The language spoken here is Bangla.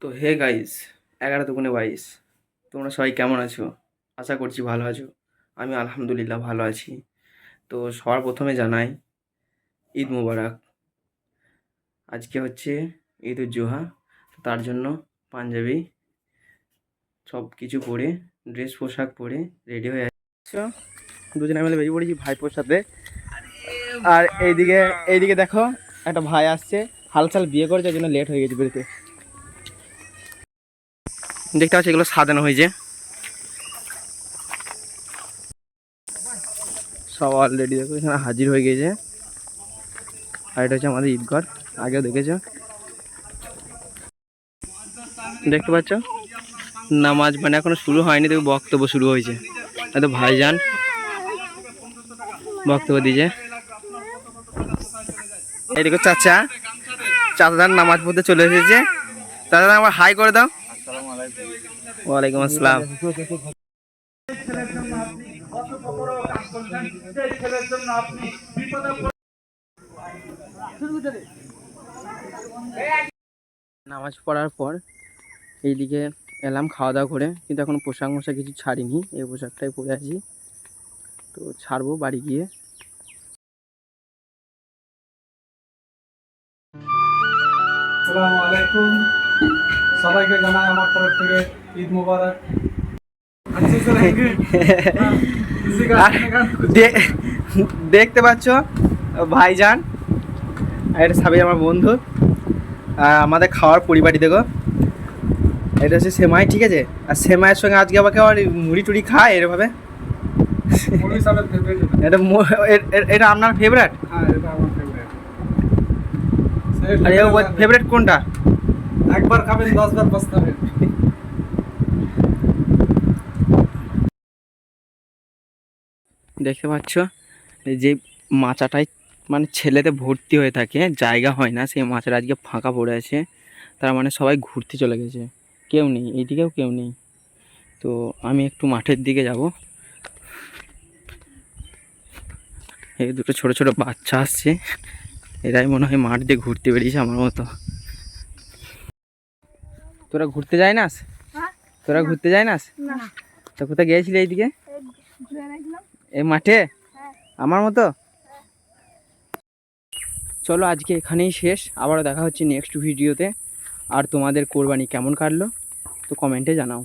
তো হে গাইস, 11 × 22, তোমরা সবাই কেমন আছো? আশা করছি ভালো আছো। আমি আলহামদুলিল্লাহ ভালো আছি। তো সবার প্রথমে জানাই ঈদ মোবারক। আজকে হচ্ছে ঈদ উজ জোহা। তার জন্য পাঞ্জাবি সব কিছু পরে, ড্রেস পোশাক পরে রেডি হয়ে আছো। দুজনে মিলে বেরিয়ে পড়েছি ভাইপোর সাথে। আর এইদিকে দেখো, একটা ভাই আসছে, হালচাল বিয়ে করেছে, ওই জন্য লেট হয়ে গেছে বেরোতে। দেখতে পাচ্ছি এগুলো সাজানো হয়েছে সব অলরেডি। দেখো এখানে হাজির হয়ে গেছে। আর এটা হচ্ছে আমাদের ঈদগাহ, আগেও দেখেছো, দেখতে পাচ্ছ। নামাজ মানে এখনো শুরু হয়নি, দেখো বক্তব্য শুরু হয়েছে। এত ভাইজান বক্তব্য দিয়েছে। এই দেখো চাচাদার নামাজ পড়তে চলে এসেছে। চাচাদা আমার হাই করে দাও। ওয়ালাইকুম আসসালাম। নামাজ পড়ার পর এইদিকে এলাম খাওয়া দাওয়া করে, কিন্তু এখন পোশাক কিছু ছাড়িনি, এই পোশাকটাই পরে আছি। তো ছাড়বো বাড়ি গিয়ে। আসসালামু আলাইকুম, সবাইকে জানাই আমার তরফ থেকে ঈদ মুবারক। দেখতে পাচ্ছ ভাইজান, এটা সাবির আমার বন্ধু। আমাদের খাওয়ার পরিবারই দেখো, এটা হচ্ছে সেমাই, ঠিক আছে। আর সেমাইয়ের সঙ্গে আজকে আবার কেউ মুড়ি টুড়ি খায় এরভাবে। এটা আপনার ফেভারিট? হ্যাঁ, এটা আমার ফেভারিট। আর ফেভারিট কোনটা? একবার খাবেন 10 বার পস্তাবেন। দেখতে পাচ্ছ যে মাচাটাই মানে ছেলেতে ভর্তি হয়ে থাকে, জায়গা হয় না, সেই মাচাটা আজকে ফাঁকা পড়ে আছে। তার মানে সবাই ঘুরতে চলে গেছে, কেউ নেই, এইদিকেও কেউ নেই। তো আমি একটু মাঠের দিকে যাব। এই দুটো ছোট ছোট বাচ্চা আসছে, এরাই মনে হয় মাঠ দিয়ে ঘুরতে বেরিয়েছে আমার মতো। তোরা ঘুরতে যায় নাস? তোরা ঘুরতে যায় নাস? তো কোথায় গিয়েছিলি এইদিকে এই মাঠে আমার মতো? চলো আজকে এখানেই শেষ, আবারও দেখা হচ্ছে নেক্সট ভিডিওতে। আর তোমাদের কোরবানি কেমন কাটলো তো কমেন্টে জানাও।